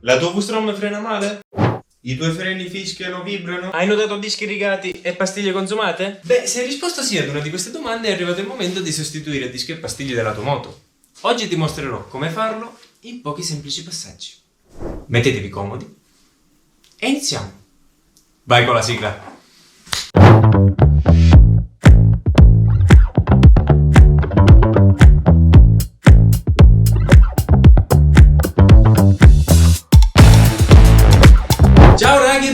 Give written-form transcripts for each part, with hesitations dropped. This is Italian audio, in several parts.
La tua V-Strom frena male? I tuoi freni fischiano, vibrano? Hai notato dischi rigati e pastiglie consumate? Beh, se hai risposto sì ad una di queste domande è arrivato il momento di sostituire dischi e pastiglie della tua moto. Oggi ti mostrerò come farlo in pochi semplici passaggi. Mettetevi comodi e iniziamo. Vai con la sigla.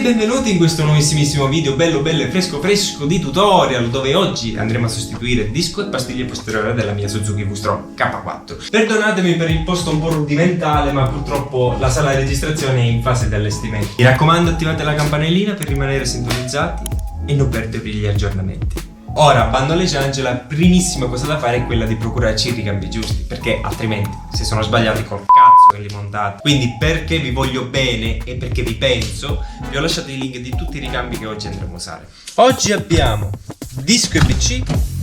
Benvenuti in questo nuovissimissimo video bello e fresco di tutorial, dove oggi andremo a sostituire disco e pastiglie posteriore della mia Suzuki V-Strom K4. Perdonatemi per il posto un po' rudimentale, ma purtroppo la sala di registrazione è in fase di allestimento. Mi raccomando, attivate la campanellina per rimanere sintonizzati e non perdervi gli aggiornamenti. Ora, bando alle ciance, la primissima cosa da fare è quella di procurarci i ricambi giusti, perché altrimenti se sono sbagliati col cazzo che li montate. Quindi, perché vi voglio bene e perché vi penso, vi ho lasciato i link di tutti i ricambi che oggi andremo a usare. Oggi abbiamo disco EBC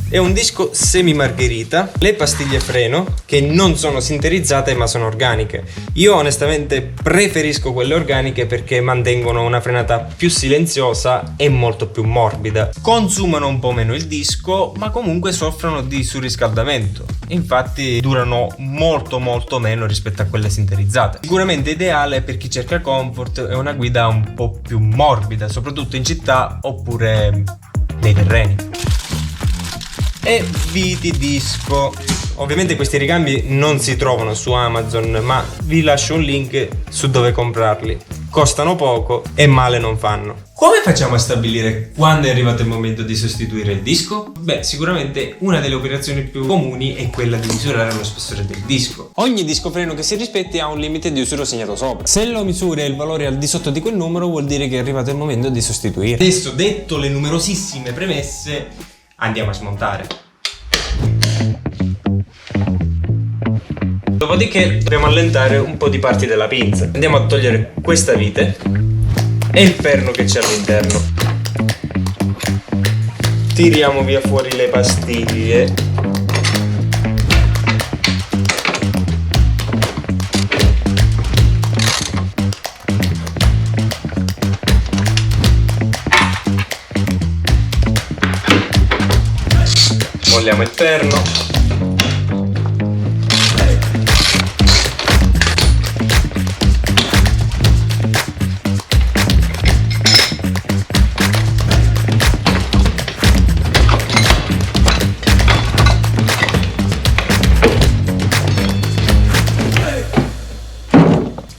e un disco semi margherita, le pastiglie freno che non sono sinterizzate ma sono organiche. Io onestamente preferisco quelle organiche perché mantengono una frenata più silenziosa e molto più morbida. Consumano un po' meno il disco, ma comunque soffrono di surriscaldamento. Infatti durano molto meno rispetto a quelle sinterizzate. Sicuramente ideale per chi cerca comfort e una guida un po' più morbida, soprattutto in città oppure nei terreni. E viti disco. Ovviamente questi ricambi non si trovano su Amazon, ma vi lascio un link su dove comprarli. Costano poco e male non fanno. Come facciamo a stabilire quando è arrivato il momento di sostituire il disco? Beh, sicuramente una delle operazioni più comuni è quella di misurare lo spessore del disco. Ogni disco freno che si rispetti ha un limite di usura segnato sopra. Se lo misura e il valore è al di sotto di quel numero, vuol dire che è arrivato il momento di sostituire. Adesso, detto le numerosissime premesse, andiamo a smontare. Dopodiché dobbiamo allentare un po' di parti della pinza. Andiamo a togliere questa vite e il perno che c'è all'interno. Tiriamo via fuori le pastiglie. Molliamo il perno.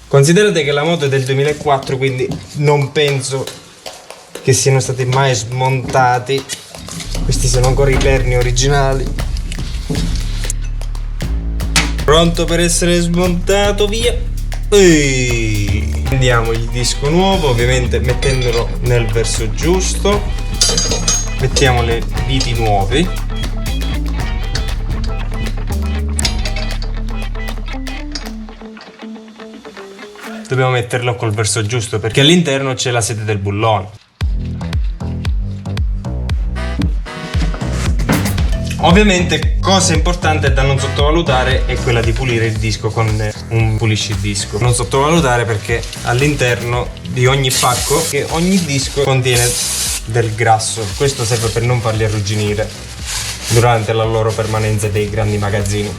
Considerate che la moto è del 2004, quindi non penso che siano stati mai smontati. Questi sono ancora i perni originali. Pronto per essere smontato, via. Prendiamo il disco nuovo, ovviamente mettendolo nel verso giusto. Mettiamo le viti nuove. Dobbiamo metterlo col verso giusto perché all'interno c'è la sede del bullone. Ovviamente, cosa importante da non sottovalutare è quella di pulire il disco con un puliscidisco. Non sottovalutare perché all'interno di ogni pacco, che ogni disco contiene del grasso. Questo serve per non farli arrugginire durante la loro permanenza dei grandi magazzini.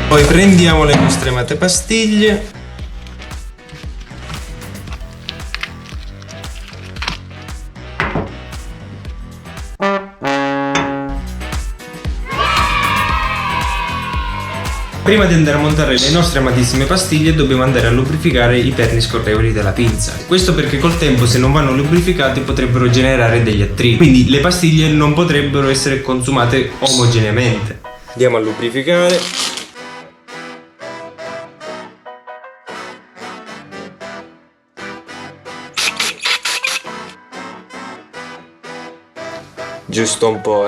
Poi prendiamo le nostre amate pastiglie. Prima di andare a montare le nostre amatissime pastiglie dobbiamo andare a lubrificare i perni scorrevoli della pinza. Questo perché col tempo, se non vanno lubrificati, potrebbero generare degli attriti. Quindi le pastiglie non potrebbero essere consumate omogeneamente. Andiamo a lubrificare. Giusto un po',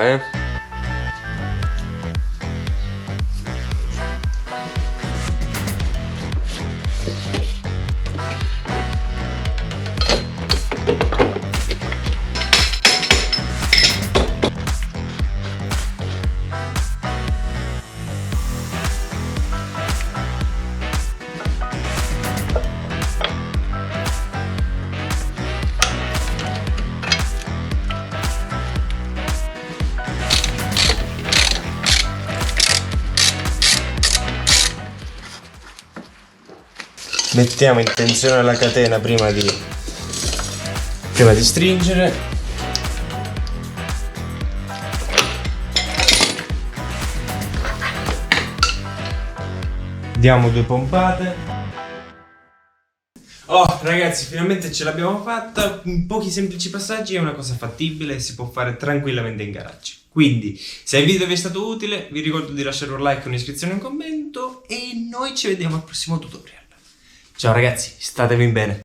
Mettiamo in tensione la catena prima di stringere. Diamo 2 pompate. Oh ragazzi, finalmente ce l'abbiamo fatta. In pochi semplici passaggi è una cosa fattibile e si può fare tranquillamente in garage. Quindi, se il video vi è stato utile, vi ricordo di lasciare un like, un'iscrizione e un commento e noi ci vediamo al prossimo tutorial. Ciao ragazzi, statevi bene.